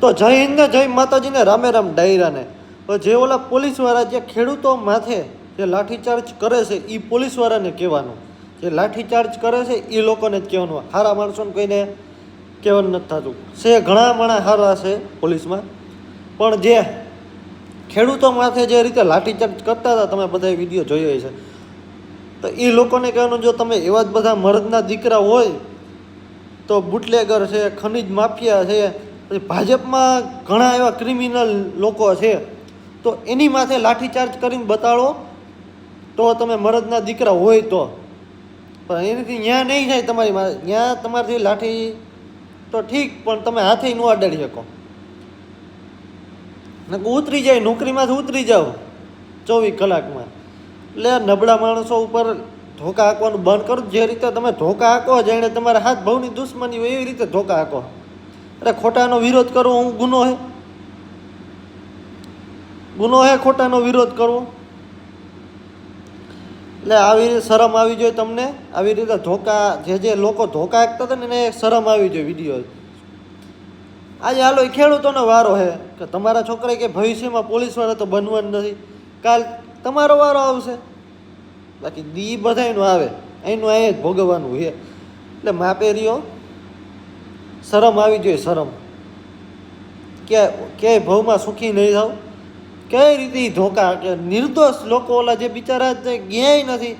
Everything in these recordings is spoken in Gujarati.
તો જય હિન્દ ને જય માતાજીને રામે રામ ડાયરાને. તો જે ઓલા પોલીસવાળા જે ખેડૂતો માથે જે લાઠીચાર્જ કરે છે એ પોલીસવાળાને કહેવાનું, જે લાઠીચાર્જ કરે છે એ લોકોને જ કહેવાનું. સારા માણસોને કોઈને કહેવાનું નથી થતું. છે ઘણા માણસ સારા છે પોલીસમાં, પણ જે ખેડૂતો માથે જે રીતે લાઠીચાર્જ કરતા હતા તમે બધા વિડીયો જોયો છે, તો એ લોકોને કહેવાનું જો તમે એવા જ બધા મર્દના દીકરા હોય તો બુટલેગર છે, ખનીજ માફિયા છે, પછી ભાજપમાં ઘણા એવા ક્રિમિનલ લોકો છે, તો એની માથે લાઠીચાર્જ કરીને બતાડો તો તમે મરદના દીકરા હોય તો. પણ એનાથી ત્યાં નહીં થાય તમારી માથે, ત્યાં તમારાથી લાઠી તો ઠીક પણ તમે હાથે ન અડાડી શકો. ઉતરી જાય નોકરીમાંથી, ઉતરી જાઓ 24 કલાકમાં. એટલે નબળા માણસો ઉપર ધોકા હાંકવાનું બંધ કરો. જે રીતે તમે ધોકા હાંકો જાણે તમારા હાથ ભાવની દુશ્મની હોય એવી રીતે ધોકા હાંકો. અરે ખોટાનો વિરોધ કરવો હું ગુનો હે? ગુનો હે ખોટાનો વિરોધ કરવો? એટલે આવી રીતે શરમ આવી જોઈએ તમને. આવી રીતે ધોકા જે લોકો ધોકા હાંકતા હતા ને એને શરમ આવી જોઈએ વિડીયો. આજે હાલો એ ખેડૂતોનો વારો છે કે તમારા છોકરાએ કે ભવિષ્યમાં પોલીસવાળા તો બનવાનું નથી, કાલ તમારો વારો આવશે. બાકી દી બધાયનું આવે, એનું અહીંયા જ ભોગવવાનું છે. એટલે માપેરીઓ શરમ આવી જોઈએ, શરમ. ક્યાંય ભાવમાં સુખી નહીં થાવ. કઈ રીતે ધોકા કે નિર્દોષ લોકો ઓલા જે બિચારા ગયા નથી,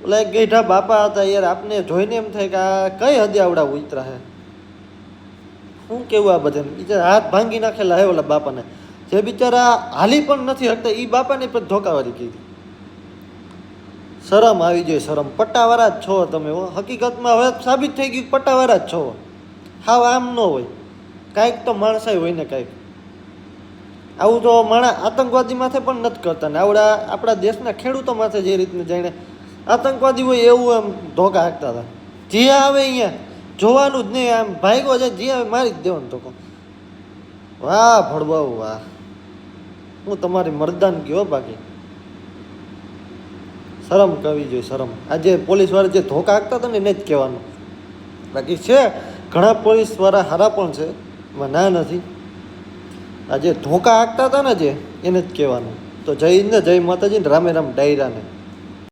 ઓલા એક ગઈઢા બાપા હતા યાર, આપને જોઈને એમ થાય કે આ કઈ હદે આવડા ઉતરા છે. શું કેવું આ બધાને? બિચારા હાથ ભાંગી નાખેલા હે ઓલા બાપાને. જે બિચારા હાલી પણ નથી શકતા એ બાપાને પણ ધોકાવાળી કીધી. શરમ આવી જોઈએ, શરમ. પટ્ટાવાળા જ છો તમે. હકીકતમાં હવે સાબિત થઈ ગયું પટ્ટાવાળા જ છો. હાવ આમ ન હોય, કાંઈક તો માણસાઈ હોય ને કાંઈક. આવું તો માણસ આતંકવાદી માથે પણ નથી કરતા ને આવડા આપણા દેશના ખેડૂતો માથે જે રીતને જાણે આતંકવાદી હોય એવું એમ ધોકા હાંકતા હતા. જે આવે અહીંયા જોવાનું જ નહીં, આમ ભાગ્યો જાય, જે આવે મારી જ દેવાનું ધોકો. વાહ ભડવાઓ વાહ, હું તમારી મરદાન ગયો. બાકી શરમ કરવી જોઈએ, શરમ. આજે પોલીસવાળા જે ધોકા હાંકતા હતા ને એને જ કહેવાનું. બાકી છે ઘણા પોલીસવાળા સારા પણ છે, એમાં ના નથી. આ જે ધોકા હાંકતા હતા ને જે એને જ કહેવાનું. તો જય હિન્દ, જય માતાજી, રામે રામ ડાયરાને.